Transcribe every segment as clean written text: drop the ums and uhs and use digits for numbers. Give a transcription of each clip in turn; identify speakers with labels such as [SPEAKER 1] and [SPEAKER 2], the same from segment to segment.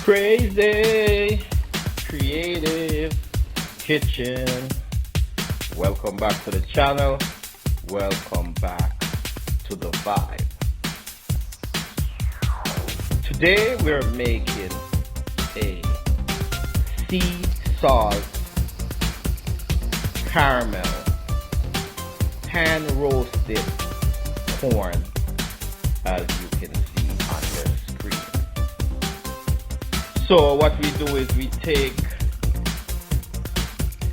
[SPEAKER 1] Crazy Creative Kitchen. Welcome back to the channel. Welcome back to the vibe. Today we're making a sea salt caramel pan roasted corn, as you can see on your screen. So what we do is we take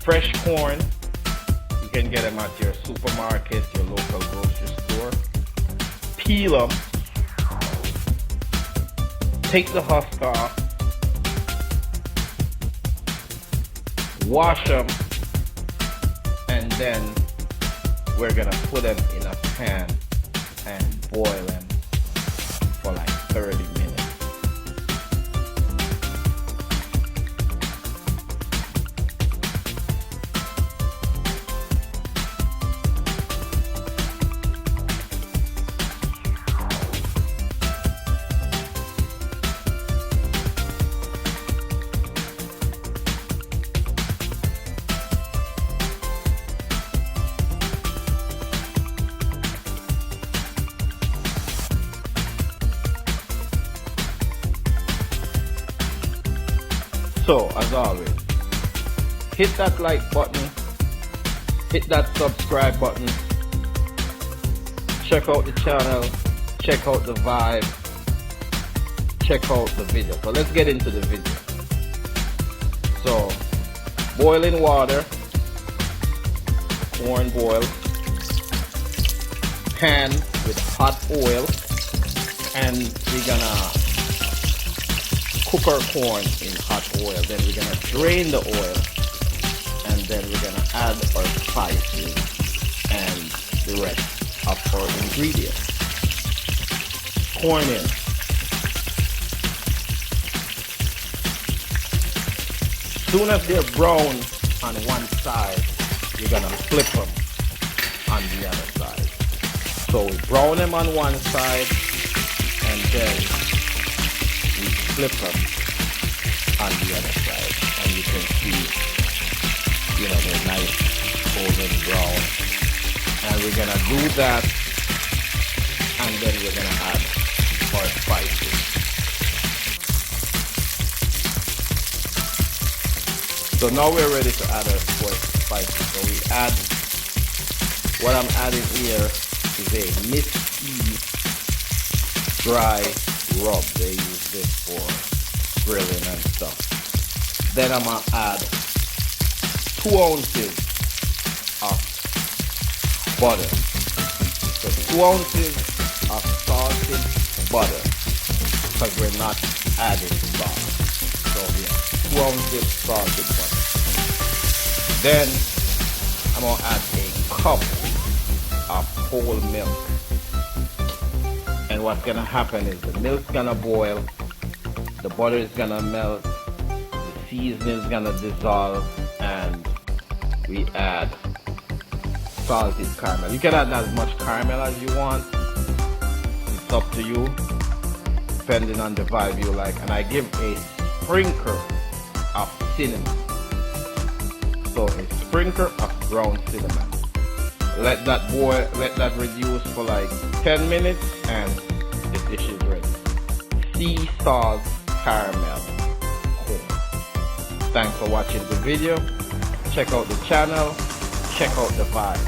[SPEAKER 1] fresh corn. You can get them at your supermarket, your local grocery store. Peel them, take the husk off, wash them, and then we're gonna put them in a pan and boil them for like 30 minutes. So, as always, hit that like button, hit that subscribe button, check out the channel, check out the vibe, check out the video. So let's get into the video. So, boiling water, corn boil, pan with hot oil, and we're gonna cook our corn in hot oil. Then we're gonna drain the oil, and then we're gonna add our spices and the rest of our ingredients. Corn in. Soon as they're brown on one side, you're gonna flip them on the other side. So we brown them on one side, and then flip them on the other side, and you can see, they're nice golden brown. And we're gonna do that, and then we're gonna add our spices. So now we're ready to add our spices. So we add, what I'm adding here is a Miss dry rub. They use this for grilling and stuff. Then I'm gonna add 2 ounces of butter. So 2 ounces of salted butter, because we're not adding salt. So yeah, 2 ounces salted butter. Then I'm gonna add a cup of whole milk. And what's gonna happen is the milk's gonna boil, the butter is gonna melt, the seasoning is gonna dissolve, and we add salted caramel. You can add as much caramel as you want. It's up to you, depending on the vibe you like. And I give a sprinkle of cinnamon. So a sprinkle of ground cinnamon. Let that boil, let that reduce for like 10 minutes, and the dish is ready. Sea salt caramel corn. Thanks for watching the video. Check out the channel, check out the vibe.